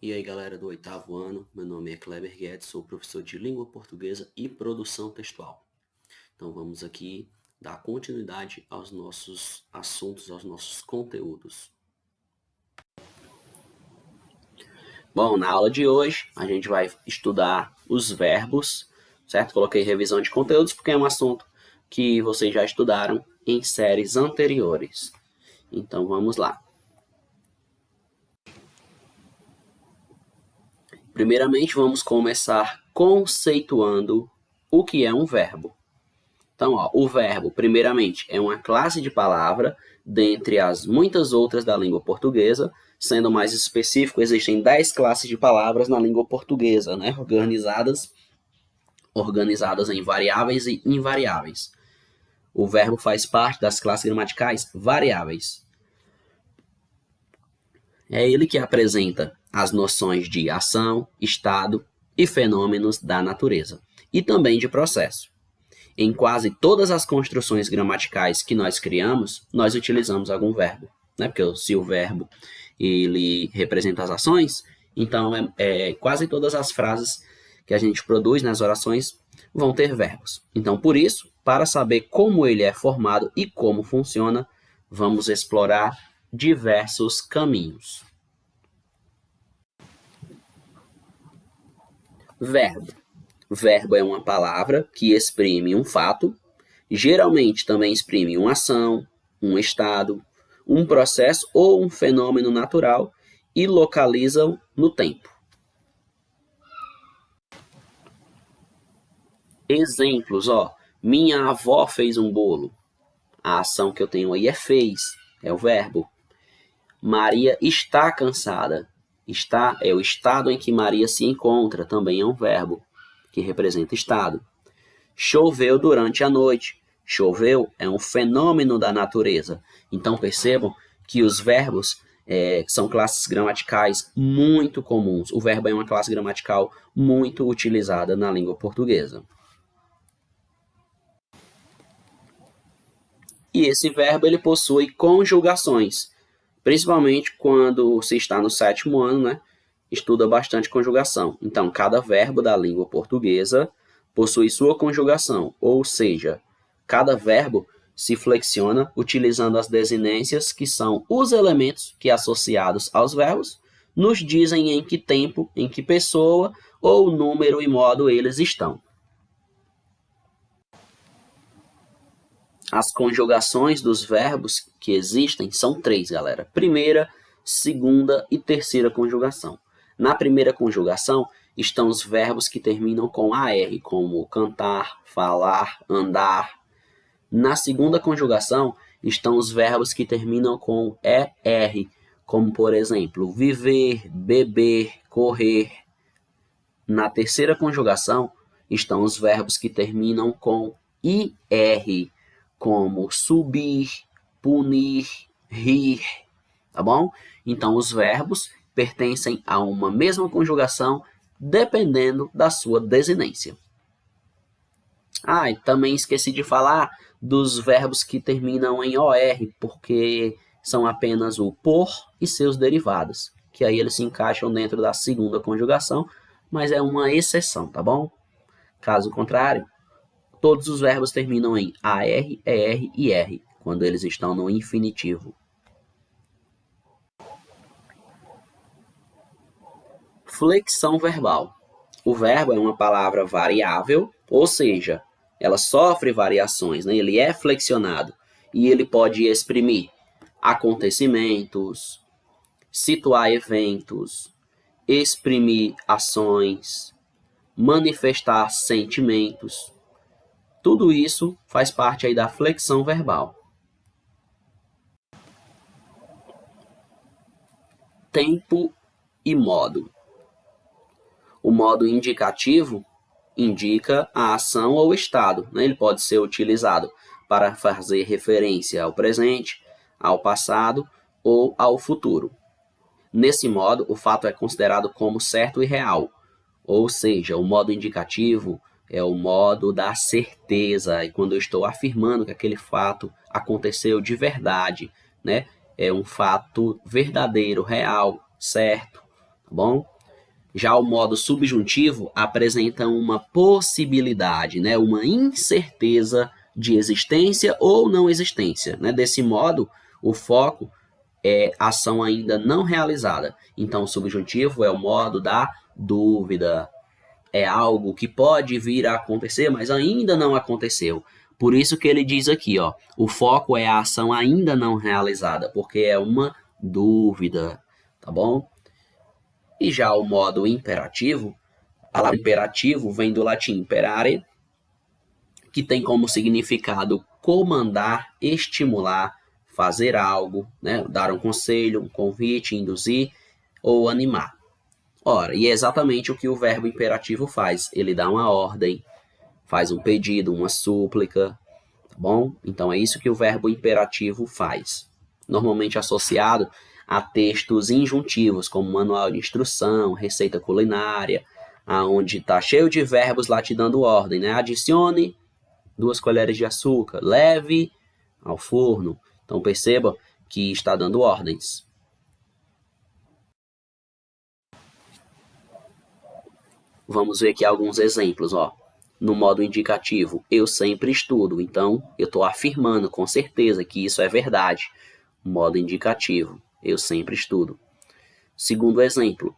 E aí galera do 8º ano, meu nome é Kleber Guedes, sou professor de Língua Portuguesa e Produção Textual. Então vamos aqui dar continuidade aos nossos assuntos, aos nossos conteúdos. Bom, na aula de hoje a gente vai estudar os verbos, certo? Coloquei revisão de conteúdos porque é um assunto que vocês já estudaram em séries anteriores. Então vamos lá. Primeiramente, vamos começar conceituando o que é um verbo. Então, o verbo, primeiramente, é uma classe de palavra dentre as muitas outras da língua portuguesa. Sendo mais específico, existem 10 classes de palavras na língua portuguesa, né? Organizadas em variáveis e invariáveis. O verbo faz parte das classes gramaticais variáveis. É ele que apresenta as noções de ação, estado e fenômenos da natureza, e também de processo. Em quase todas as construções gramaticais que nós criamos, nós utilizamos algum verbo, né? Porque se o verbo ele representa as ações, então quase todas as frases que a gente produz nas orações vão ter verbos. Então, por isso, para saber como ele é formado e como funciona, vamos explorar diversos caminhos. Verbo. Verbo é uma palavra que exprime um fato, geralmente também exprime uma ação, um estado, um processo ou um fenômeno natural e localiza-o no tempo. Exemplos, minha avó fez um bolo. A ação que eu tenho aí é fez, é o verbo. Maria está cansada. Está é o estado em que Maria se encontra, também é um verbo, que representa estado. Choveu durante a noite. Choveu é um fenômeno da natureza. Então percebam que os verbos são classes gramaticais muito comuns. O verbo é uma classe gramatical muito utilizada na língua portuguesa. E esse verbo ele possui conjugações, principalmente quando se está no 7º ano, né? Estuda bastante conjugação. Então, cada verbo da língua portuguesa possui sua conjugação, ou seja, cada verbo se flexiona utilizando as desinências, que são os elementos que, associados aos verbos, nos dizem em que tempo, em que pessoa ou número e modo eles estão. As conjugações dos verbos que existem são 3, galera. Primeira, segunda e terceira conjugação. Na primeira conjugação estão os verbos que terminam com AR, como cantar, falar, andar. Na segunda conjugação estão os verbos que terminam com ER, como por exemplo, viver, beber, correr. Na terceira conjugação estão os verbos que terminam com IR, como subir, punir, rir, tá bom? Então, os verbos pertencem a uma mesma conjugação, dependendo da sua desinência. E também esqueci de falar dos verbos que terminam em OR, porque são apenas o por e seus derivados, que aí eles se encaixam dentro da segunda conjugação, mas é uma exceção, tá bom? Caso contrário, todos os verbos terminam em AR, ER e R, quando eles estão no infinitivo. Flexão verbal. O verbo é uma palavra variável, ou seja, ela sofre variações, né? Ele é flexionado e ele pode exprimir acontecimentos, situar eventos, exprimir ações, manifestar sentimentos. Tudo isso faz parte aí da flexão verbal. Tempo e modo. O modo indicativo indica a ação ou estado, né? Ele pode ser utilizado para fazer referência ao presente, ao passado ou ao futuro. Nesse modo, o fato é considerado como certo e real, ou seja, o modo indicativo é o modo da certeza, e quando eu estou afirmando que aquele fato aconteceu de verdade, né? É um fato verdadeiro, real, certo, tá bom? Já o modo subjuntivo apresenta uma possibilidade, né, uma incerteza de existência ou não existência. Né? Desse modo, o foco é ação ainda não realizada. Então, o subjuntivo é o modo da dúvida. É algo que pode vir a acontecer, mas ainda não aconteceu. Por isso que ele diz aqui, ó, o foco é a ação ainda não realizada, porque é uma dúvida, tá bom? E já o modo imperativo, a palavra imperativo vem do latim imperare, que tem como significado comandar, estimular, fazer algo, né? Dar um conselho, um convite, induzir ou animar. Ora, e é exatamente o que o verbo imperativo faz. Ele dá uma ordem, faz um pedido, uma súplica, tá bom? Então é isso que o verbo imperativo faz. Normalmente associado a textos injuntivos, como manual de instrução, receita culinária, aonde está cheio de verbos lá te dando ordem, né? Adicione 2 colheres de açúcar, leve ao forno. Então perceba que está dando ordens. Vamos ver aqui alguns exemplos, ó. No modo indicativo, eu sempre estudo, então eu estou afirmando com certeza que isso é verdade. Modo indicativo, eu sempre estudo. Segundo exemplo,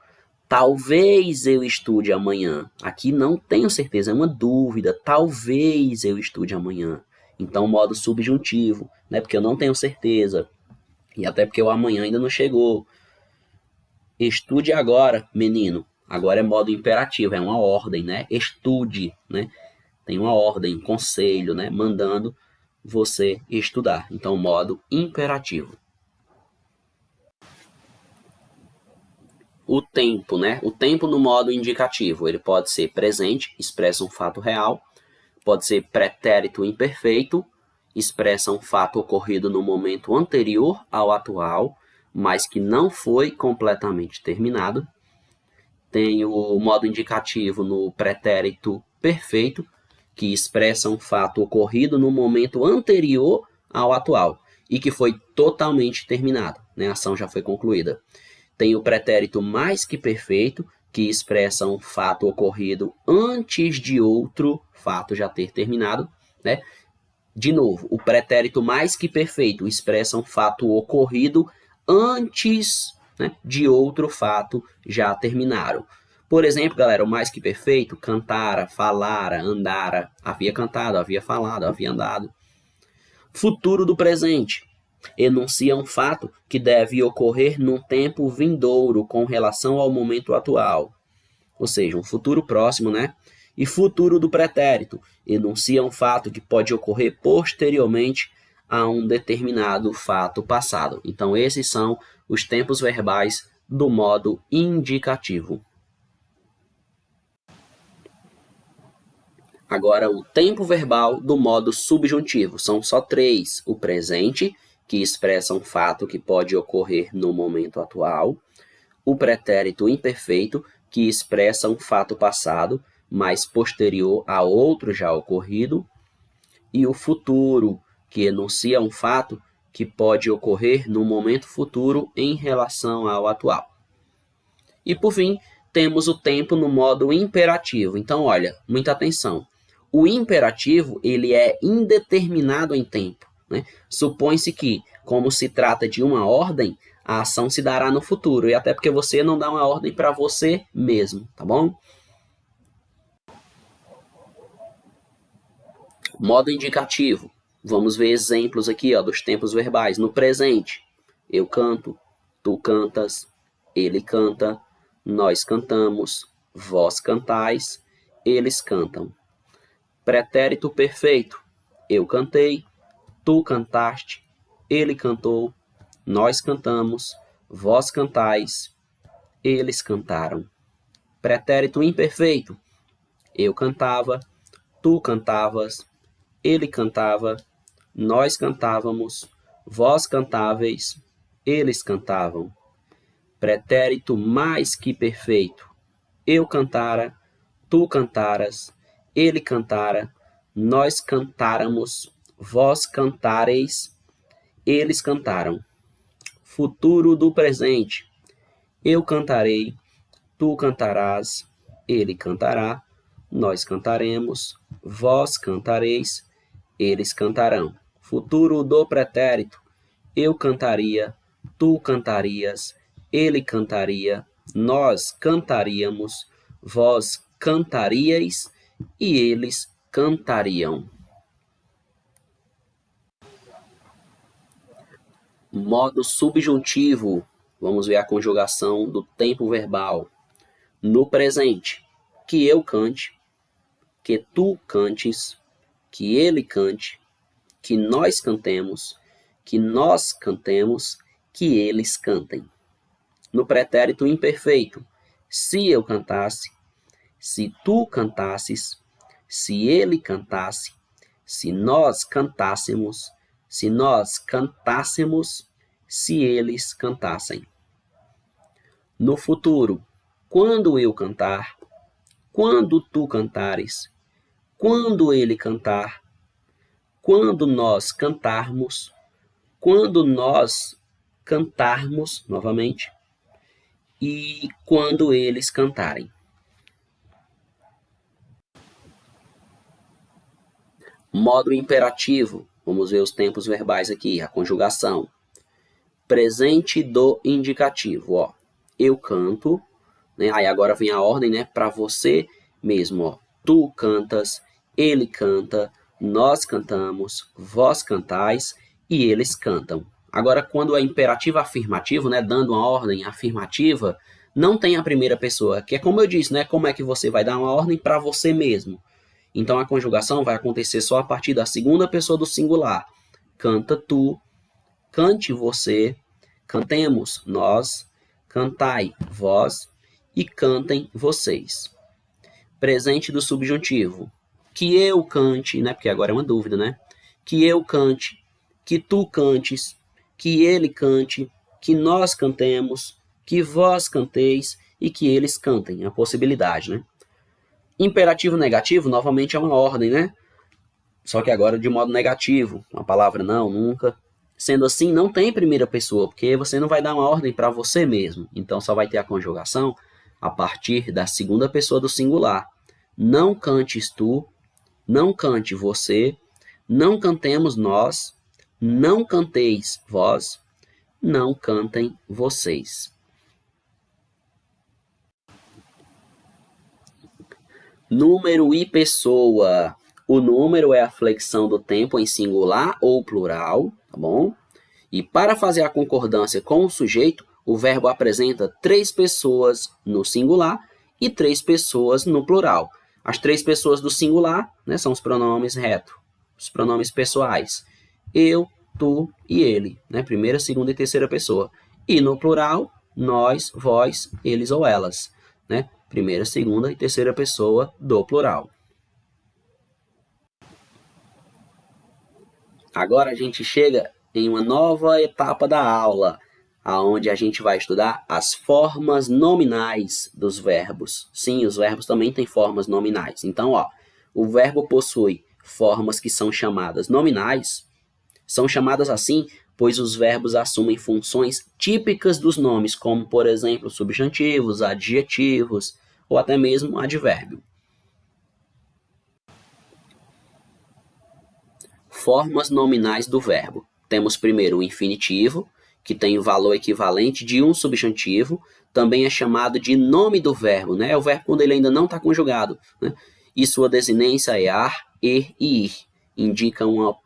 talvez eu estude amanhã. Aqui não tenho certeza, é uma dúvida. Talvez eu estude amanhã. Então, modo subjuntivo, né? Porque eu não tenho certeza. E até porque o amanhã ainda não chegou. Estude agora, menino. Agora é modo imperativo, é uma ordem, né? Estude, né? Tem uma ordem, conselho, né? Mandando você estudar. Então, modo imperativo. O tempo, né? O tempo no modo indicativo, ele pode ser presente, expressa um fato real, pode ser pretérito imperfeito, expressa um fato ocorrido no momento anterior ao atual, mas que não foi completamente terminado. Tem o modo indicativo no pretérito perfeito, que expressa um fato ocorrido no momento anterior ao atual e que foi totalmente terminado, né? A ação já foi concluída. Tem o pretérito mais que perfeito, que expressa um fato ocorrido antes de outro fato já ter terminado, né? De novo, o pretérito mais que perfeito expressa um fato ocorrido antes, né, de outro fato já terminaram. Por exemplo, galera, o mais que perfeito, cantara, falara, andara, havia cantado, havia falado, havia andado. Futuro do presente enuncia um fato que deve ocorrer num tempo vindouro com relação ao momento atual, ou seja, um futuro próximo, né? E futuro do pretérito enuncia um fato que pode ocorrer posteriormente a um determinado fato passado. Então, esses são os tempos verbais do modo indicativo. Agora, o tempo verbal do modo subjuntivo. São só 3. O presente, que expressa um fato que pode ocorrer no momento atual. O pretérito imperfeito, que expressa um fato passado, mas posterior a outro já ocorrido. E o futuro, que enuncia um fato que pode ocorrer no momento futuro em relação ao atual. E, por fim, temos o tempo no modo imperativo. Então, olha, muita atenção. O imperativo, ele é indeterminado em tempo, né? Supõe-se que, como se trata de uma ordem, a ação se dará no futuro, e até porque você não dá uma ordem para você mesmo, tá bom? Modo indicativo. Vamos ver exemplos aqui, ó, dos tempos verbais. No presente, eu canto, tu cantas, ele canta, nós cantamos, vós cantais, eles cantam. Pretérito perfeito. Eu cantei, tu cantaste, ele cantou, nós cantamos, vós cantais, eles cantaram. Pretérito imperfeito. Eu cantava, tu cantavas, ele cantava, nós cantávamos, vós cantáveis, eles cantavam. Pretérito mais que perfeito. Eu cantara, tu cantaras, ele cantara, nós cantáramos, vós cantareis, eles cantaram. Futuro do presente. Eu cantarei, tu cantarás, ele cantará, nós cantaremos, vós cantareis, eles cantarão. Futuro do pretérito, eu cantaria, tu cantarias, ele cantaria, nós cantaríamos, vós cantaríeis e eles cantariam. Modo subjuntivo. Vamos ver a conjugação do tempo verbal. No presente, que eu cante, que tu cantes, que ele cante, que nós cantemos, que nós cantemos, que eles cantem. No pretérito imperfeito, se eu cantasse, se tu cantasses, se ele cantasse, se nós cantássemos, se nós cantássemos, se eles cantassem. No futuro, quando eu cantar, quando tu cantares, quando ele cantar, quando nós cantarmos, quando nós cantarmos novamente e quando eles cantarem. Modo imperativo. Vamos ver os tempos verbais aqui, a conjugação. Presente do indicativo, ó. Eu canto, né? Aí agora vem a ordem, né? Para você mesmo, ó. Tu cantas, ele canta, nós cantamos, vós cantais e eles cantam. Agora, quando é imperativo afirmativo, né? Dando uma ordem afirmativa, não tem a primeira pessoa, que é como eu disse, né? Como é que você vai dar uma ordem para você mesmo? Então, a conjugação vai acontecer só a partir da segunda pessoa do singular. Canta tu, cante você, cantemos nós, cantai vós e cantem vocês. Presente do subjuntivo. Que eu cante, né? Porque agora é uma dúvida, né? Que eu cante, que tu cantes, que ele cante, que nós cantemos, que vós canteis e que eles cantem. A possibilidade, né? Imperativo negativo, novamente, é uma ordem, né? Só que agora de modo negativo. Uma palavra não, nunca. Sendo assim, não tem primeira pessoa, porque você não vai dar uma ordem para você mesmo. Então, só vai ter a conjugação a partir da segunda pessoa do singular. Não cantes tu, não cante você, não cantemos nós, não canteis vós, não cantem vocês. Número e pessoa. O número é a flexão do tempo em singular ou plural, tá bom? E para fazer a concordância com o sujeito, o verbo apresenta 3 pessoas no singular e 3 pessoas no plural. As 3 pessoas do singular, né, são os pronomes reto, os pronomes pessoais. Eu, tu e ele, né, primeira, segunda e terceira pessoa. E no plural, nós, vós, eles ou elas, né? Primeira, segunda e terceira pessoa do plural. Agora a gente chega em uma nova etapa da aula, onde a gente vai estudar as formas nominais dos verbos. Sim, os verbos também têm formas nominais. Então, ó, o verbo possui formas que são chamadas nominais. São chamadas assim pois os verbos assumem funções típicas dos nomes, como, por exemplo, substantivos, adjetivos ou até mesmo advérbio. Formas nominais do verbo. Temos primeiro o infinitivo, que tem o valor equivalente de um substantivo, também é chamado de nome do verbo, né? É o verbo quando ele ainda não está conjugado, né? E sua desinência é ar, e ir. Indica uma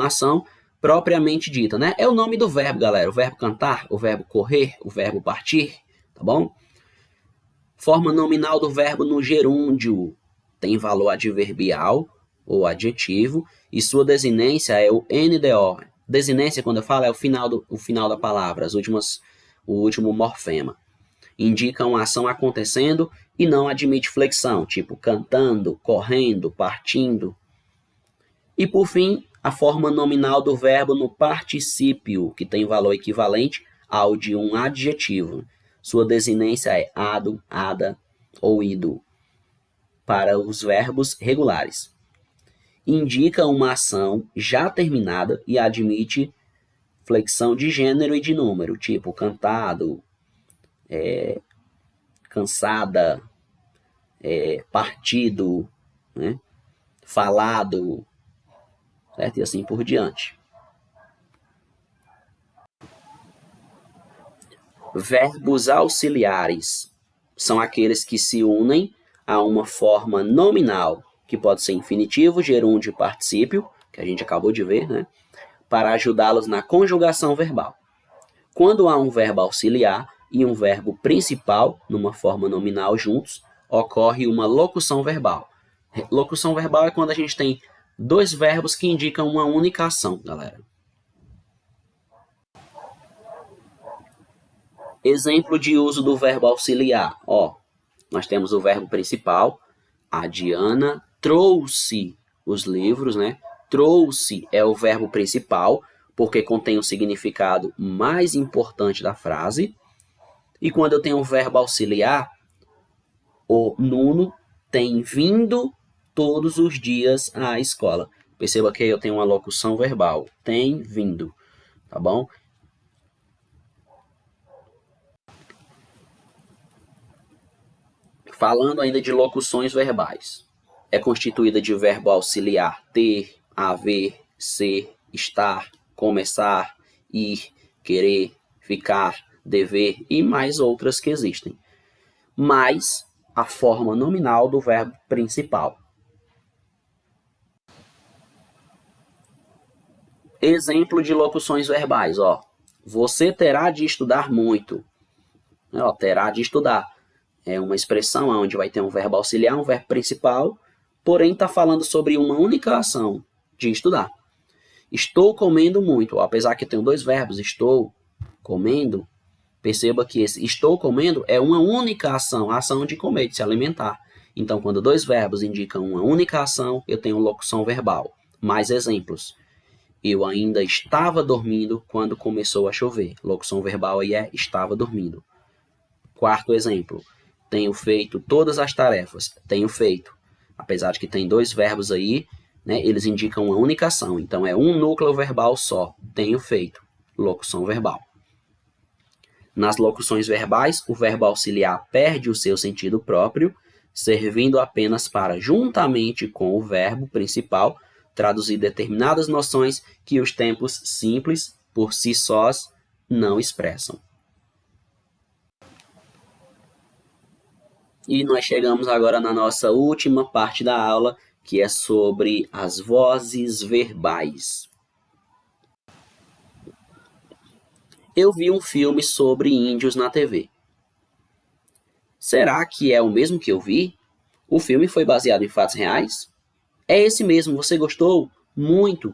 ação propriamente dita, né? É o nome do verbo, galera. O verbo cantar, o verbo correr, o verbo partir, tá bom? Forma nominal do verbo no gerúndio. Tem valor adverbial ou adjetivo e sua desinência é o NDO. Desinência, quando eu falo, é o final da palavra, o último morfema. Indica uma ação acontecendo e não admite flexão, tipo cantando, correndo, partindo. E, por fim, a forma nominal do verbo no particípio, que tem valor equivalente ao de um adjetivo. Sua desinência é ado, ada ou ido, para os verbos regulares. Indica uma ação já terminada e admite flexão de gênero e de número, tipo cantado, cansada, partido, né? Falado, certo? E assim por diante. Verbos auxiliares são aqueles que se unem a uma forma nominal, que pode ser infinitivo, gerúndio e particípio, que a gente acabou de ver, né? Para ajudá-los na conjugação verbal. Quando há um verbo auxiliar e um verbo principal, numa forma nominal juntos, ocorre uma locução verbal. Locução verbal é quando a gente tem dois verbos que indicam uma única ação, galera. Exemplo de uso do verbo auxiliar. Nós temos o verbo principal. A Diana trouxe os livros, né? Trouxe é o verbo principal, porque contém o significado mais importante da frase. E quando eu tenho um verbo auxiliar, o Nuno tem vindo todos os dias à escola. Perceba que eu tenho uma locução verbal. Tem vindo, tá bom? Falando ainda de locuções verbais. É constituída de verbo auxiliar ter, haver, ser, estar, começar, ir, querer, ficar, dever e mais outras que existem. Mais a forma nominal do verbo principal. Exemplo de locuções verbais, Você terá de estudar muito. Terá de estudar. É uma expressão onde vai ter um verbo auxiliar, um verbo principal, porém está falando sobre uma única ação de estudar. Estou comendo muito, apesar que eu tenho dois verbos, estou comendo, perceba que esse estou comendo é uma única ação, a ação de comer, de se alimentar. Então, quando dois verbos indicam uma única ação, eu tenho locução verbal. Mais exemplos. Eu ainda estava dormindo quando começou a chover. Locução verbal aí é estava dormindo. Quarto exemplo. Tenho feito todas as tarefas. Tenho feito. Apesar de que tem dois verbos aí, né, eles indicam uma única ação. Então, é um núcleo verbal só. Tenho feito. Locução verbal. Nas locuções verbais, o verbo auxiliar perde o seu sentido próprio, servindo apenas para, juntamente com o verbo principal, traduzir determinadas noções que os tempos simples, por si sós, não expressam. E nós chegamos agora na nossa última parte da aula, que é sobre as vozes verbais. Eu vi um filme sobre índios na TV. Será que é o mesmo que eu vi? O filme foi baseado em fatos reais? É esse mesmo, você gostou? Muito.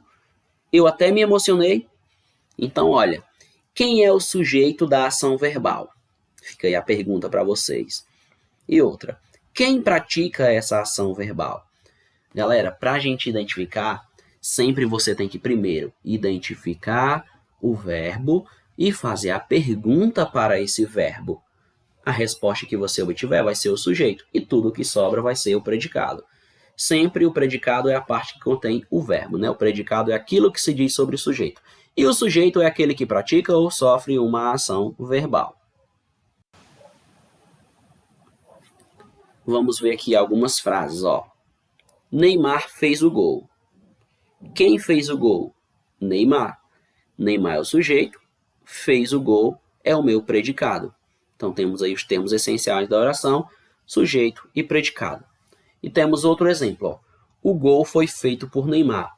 Eu até me emocionei. Então, olha, quem é o sujeito da ação verbal? Fica aí a pergunta para vocês. E outra, quem pratica essa ação verbal? Galera, para a gente identificar, sempre você tem que primeiro identificar o verbo e fazer a pergunta para esse verbo. A resposta que você obtiver vai ser o sujeito e tudo que sobra vai ser o predicado. Sempre o predicado é a parte que contém o verbo, né? O predicado é aquilo que se diz sobre o sujeito. E o sujeito é aquele que pratica ou sofre uma ação verbal. Vamos ver aqui algumas frases, Neymar fez o gol. Quem fez o gol? Neymar. Neymar é o sujeito, fez o gol é o meu predicado. Então temos aí os termos essenciais da oração, sujeito e predicado. E temos outro exemplo, O gol foi feito por Neymar.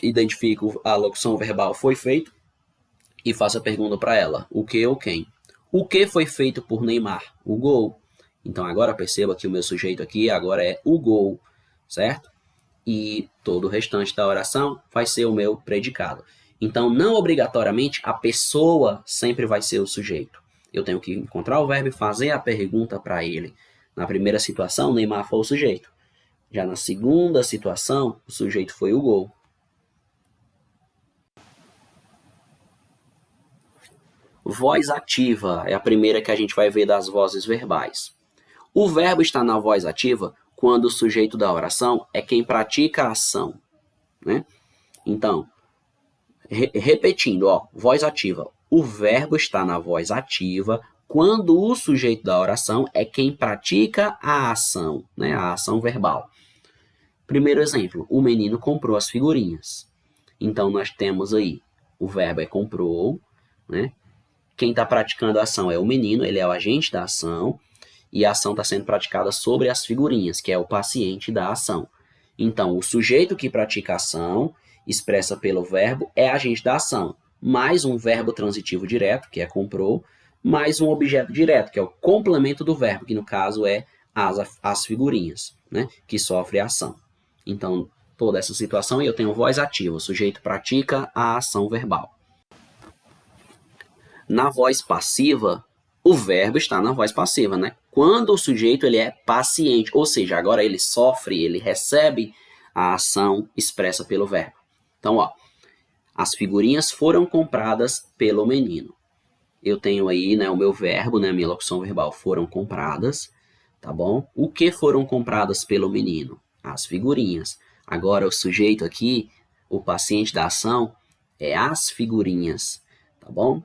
Identifico a locução verbal foi feito e faço a pergunta para ela, o que ou quem? O que foi feito por Neymar? O gol. Então agora perceba que o meu sujeito aqui agora é o gol, certo? E todo o restante da oração vai ser o meu predicado. Então não obrigatoriamente a pessoa sempre vai ser o sujeito. Eu tenho que encontrar o verbo e fazer a pergunta para ele. Na primeira situação, Neymar foi o sujeito. Já na segunda situação, o sujeito foi o gol. Voz ativa é a primeira que a gente vai ver das vozes verbais. O verbo está na voz ativa quando o sujeito da oração é quem pratica a ação, né? Então, repetindo, voz ativa. O verbo está na voz ativa quando o sujeito da oração é quem pratica a ação, né, a ação verbal. Primeiro exemplo, o menino comprou as figurinhas. Então, nós temos aí, o verbo é comprou, né? Quem está praticando a ação é o menino, ele é o agente da ação, e a ação está sendo praticada sobre as figurinhas, que é o paciente da ação. Então, o sujeito que pratica a ação, expressa pelo verbo, é agente da ação, mais um verbo transitivo direto, que é comprou, mais um objeto direto, que é o complemento do verbo, que no caso é as figurinhas, né? Que sofre a ação. Então, toda essa situação, eu tenho voz ativa, o sujeito pratica a ação verbal. Na voz passiva, o verbo está na voz passiva, né? Quando o sujeito ele é paciente, ou seja, agora ele sofre, ele recebe a ação expressa pelo verbo. Então, ó, as figurinhas foram compradas pelo menino. Eu tenho aí, né, o meu verbo, né, a minha locução verbal, foram compradas, tá bom? O que foram compradas pelo menino? As figurinhas. Agora, o sujeito aqui, o paciente da ação, é as figurinhas, tá bom?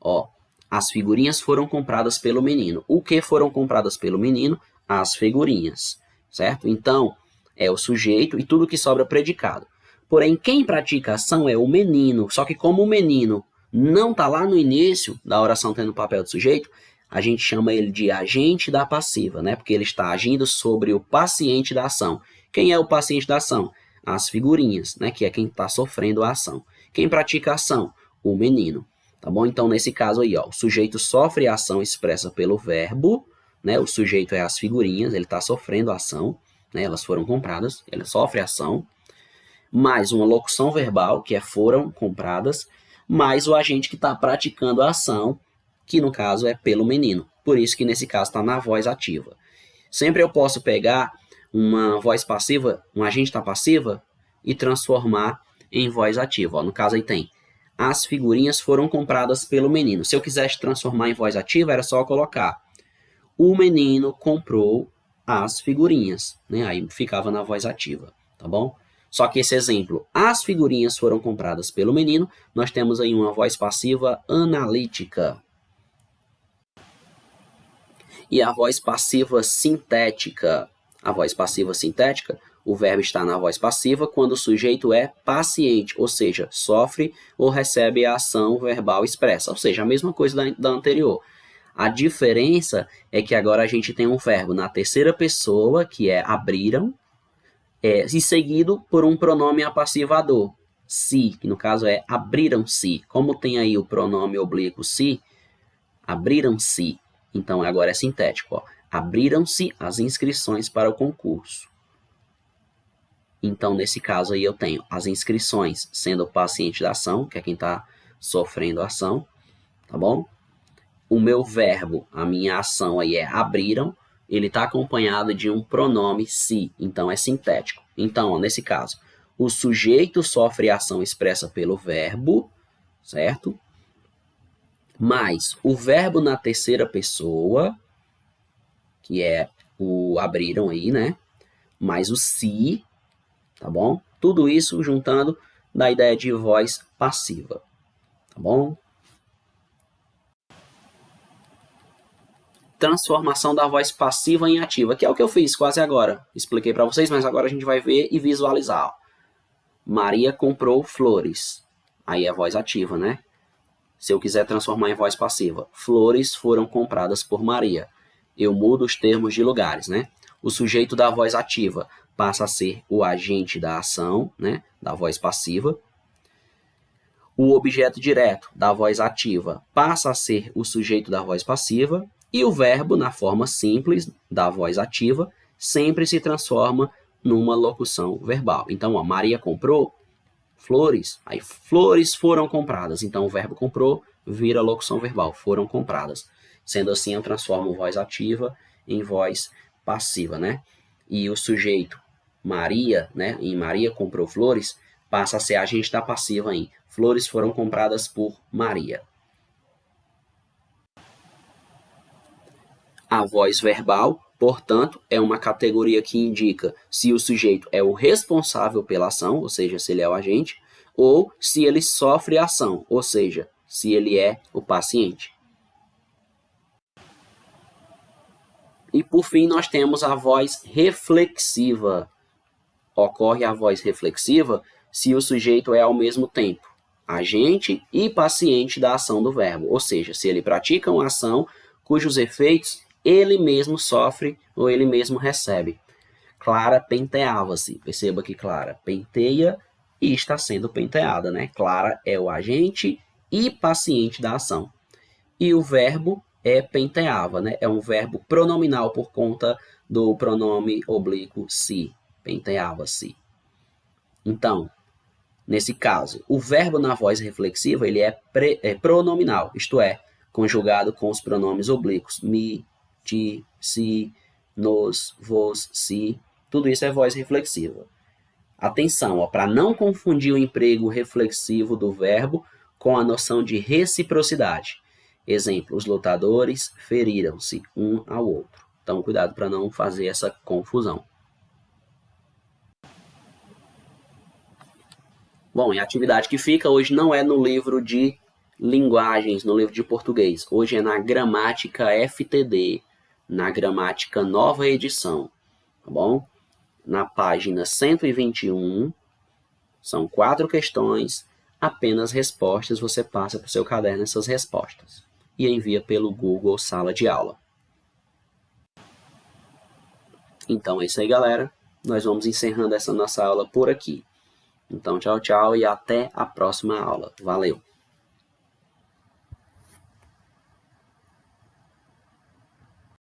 Ó, as figurinhas foram compradas pelo menino. O que foram compradas pelo menino? As figurinhas, certo? Então, é o sujeito e tudo que sobra é predicado. Porém, quem pratica a ação é o menino. Só que como o menino não está lá no início da oração tendo o papel do sujeito, a gente chama ele de agente da passiva, né? Porque ele está agindo sobre o paciente da ação. Quem é o paciente da ação? As figurinhas, né? Que é quem está sofrendo a ação. Quem pratica a ação? O menino. Tá bom? Então, nesse caso aí, ó, o sujeito sofre a ação expressa pelo verbo, né? O sujeito é as figurinhas, ele está sofrendo a ação, né? Elas foram compradas, ele sofre a ação, mais uma locução verbal, que é foram compradas, mais o agente que está praticando a ação, que no caso é pelo menino. Por isso que nesse caso está na voz ativa. Sempre eu posso pegar uma voz passiva, um agente da passiva, e transformar em voz ativa. Ó, no caso aí tem, as figurinhas foram compradas pelo menino. Se eu quisesse transformar em voz ativa, era só colocar, o menino comprou as figurinhas, né? Aí ficava na voz ativa, tá bom? Só que esse exemplo, as figurinhas foram compradas pelo menino, nós temos aí uma voz passiva analítica. E a voz passiva sintética. A voz passiva sintética, o verbo está na voz passiva quando o sujeito é paciente, ou seja, sofre ou recebe a ação verbal expressa, ou seja, a mesma coisa da anterior. A diferença é que agora a gente tem um verbo na terceira pessoa, que é abriram, e seguido por um pronome apassivador, se, que no caso é abriram-se. Como tem aí o pronome oblíquo se, abriram-se. Então, agora é sintético. Ó. Abriram-se as inscrições para o concurso. Então, nesse caso aí, eu tenho as inscrições sendo o paciente da ação, que é quem está sofrendo a ação, tá bom? O meu verbo, a minha ação aí é abriram, ele está acompanhado de um pronome se, então é sintético. Então, ó, nesse caso, o sujeito sofre a ação expressa pelo verbo, certo? Mais o verbo na terceira pessoa, que é o abriram aí, né? Mais o se, tá bom? Tudo isso juntando da ideia de voz passiva, tá bom? Transformação da voz passiva em ativa, que é o que eu fiz quase agora. Expliquei para vocês, mas agora a gente vai ver e visualizar. Maria comprou flores. Aí é a voz ativa, né? Se eu quiser transformar em voz passiva, flores foram compradas por Maria. Eu mudo os termos de lugares, né? O sujeito da voz ativa passa a ser o agente da ação, né? Da voz passiva. O objeto direto da voz ativa passa a ser o sujeito da voz passiva. E o verbo, na forma simples da voz ativa, sempre se transforma numa locução verbal. Então, ó, Maria comprou flores, aí flores foram compradas. Então, o verbo comprou vira locução verbal, foram compradas. Sendo assim, eu transformo voz ativa em voz passiva, né? E o sujeito Maria, né? Em Maria comprou flores, passa a ser agente da passiva em flores foram compradas por Maria. A voz verbal, portanto, é uma categoria que indica se o sujeito é o responsável pela ação, ou seja, se ele é o agente, ou se ele sofre a ação, ou seja, se ele é o paciente. E por fim, nós temos a voz reflexiva. Ocorre a voz reflexiva se o sujeito é ao mesmo tempo agente e paciente da ação do verbo, ou seja, se ele pratica uma ação cujos efeitos ele mesmo sofre ou ele mesmo recebe. Clara penteava-se. Perceba que Clara penteia e está sendo penteada, né? Clara é o agente e paciente da ação. E o verbo é penteava, né? É um verbo pronominal por conta do pronome oblíquo se. Penteava-se. Então, nesse caso, o verbo na voz reflexiva ele é pronominal, isto é, conjugado com os pronomes oblíquos. Me, ti, si, nos, vos, si. Tudo isso é voz reflexiva. Atenção, para não confundir o emprego reflexivo do verbo com a noção de reciprocidade. Exemplo, os lutadores feriram-se um ao outro. Então, cuidado para não fazer essa confusão. Bom, e a atividade que fica hoje não é no livro de linguagens, no livro de português. Hoje é na gramática FTD, na gramática nova edição, tá bom? Na página 121, são 4 questões, apenas respostas, você passa para o seu caderno essas respostas e envia pelo Google Sala de Aula. Então é isso aí, galera. Nós vamos encerrando essa nossa aula por aqui. Então, tchau, tchau e até a próxima aula. Valeu!